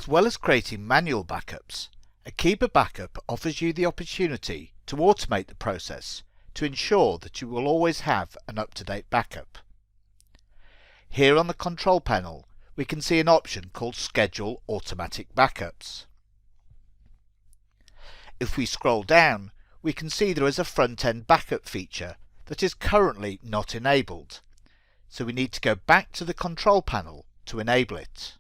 As well as creating manual backups, Akiba Backup offers you the opportunity to automate the process to ensure that you will always have an up-to-date backup. Here on the control panel, we can see an option called Schedule Automatic Backups. If we scroll down, we can see there is a front-end backup feature that is currently not enabled, so we need to go back to the control panel to enable it.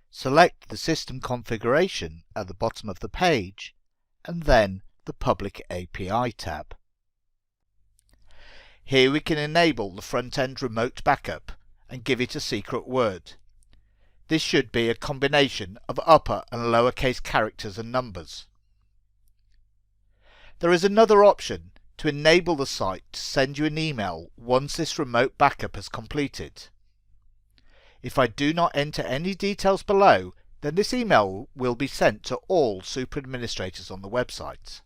Select the system configuration at the bottom of the page and then the Public API tab. Here we can enable the front-end remote backup and give it a secret word. This should be a combination of upper and lowercase characters and numbers. There is another option to enable the site to send you an email once this remote backup has completed. If I do not enter any details below, then this email will be sent to all super administrators on the website.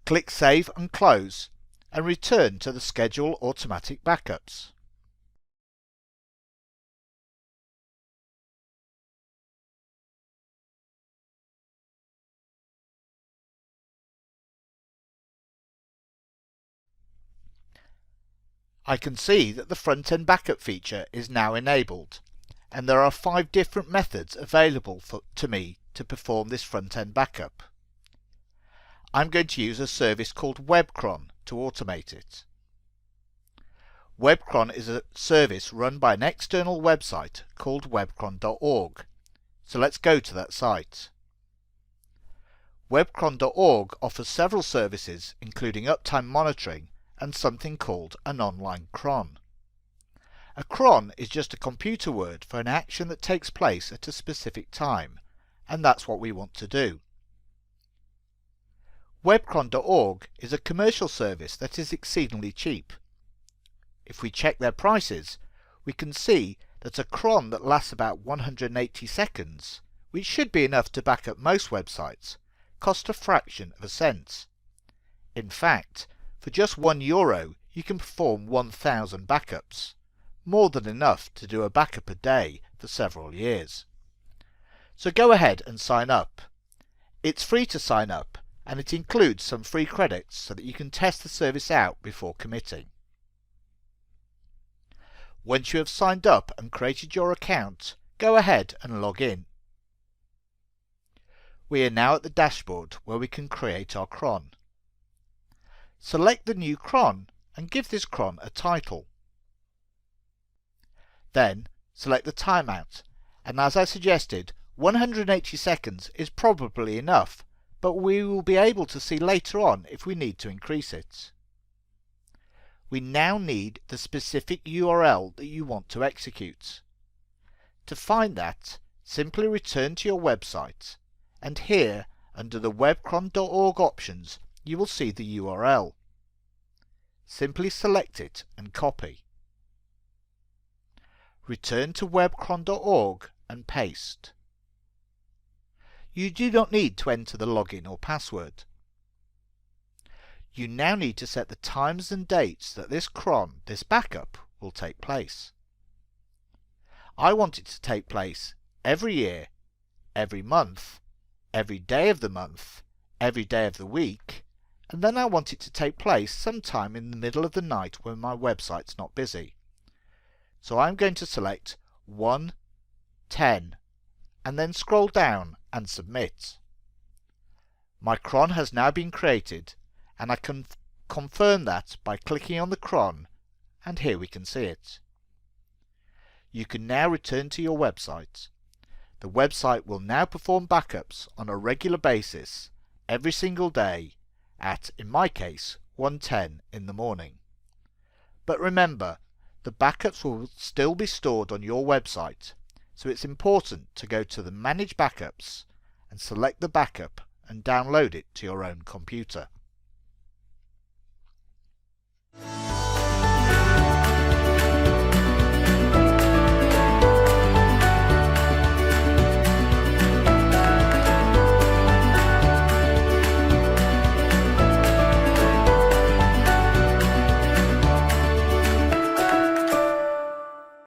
Click Save and Close and return to the Schedule Automatic Backups. I can see that the front-end backup feature is now enabled, and there are 5 different methods available to me to perform this front-end backup. I'm going to use a service called webcron to automate it. Webcron is a service run by an external website called webcron.org, so let's go to that site. Webcron.org offers several services including uptime monitoring and something called an online cron. A cron is just a computer word for an action that takes place at a specific time, and that's what we want to do. Webcron.org is a commercial service that is exceedingly cheap. If we check their prices, we can see that a cron that lasts about 180 seconds, which should be enough to back up most websites, costs a fraction of a cent. In fact, for just €1 you can perform 1,000 backups, more than enough to do a backup a day for several years. So go ahead and sign up. It's free to sign up, and it includes some free credits so that you can test the service out before committing. Once you have signed up and created your account, go ahead and log in. We are now at the dashboard where we can create our cron. Select the new cron and give this cron a title. Then select the timeout, and as I suggested, 180 seconds is probably enough, but we will be able to see later on if we need to increase it. We now need the specific URL that you want to execute. To find that, simply return to your website, and here, under the webcron.org options, you will see the URL. Simply select it and copy. Return to webcron.org and paste. You do not need to enter the login or password. You now need to set the times and dates that this backup, will take place. I want it to take place every year, every month, every day of the month, every day of the week, and then I want it to take place sometime in the middle of the night when my website's not busy. So I'm going to select 1/10 and then scroll down and submit. My cron has now been created, and I can confirm that by clicking on the cron, and here we can see it. You can now return to your website. The website will now perform backups on a regular basis every single day at, in my case, 1:10 in the morning. But remember, the backups will still be stored on your website, so it's important to go to the Manage Backups and select the backup and download it to your own computer.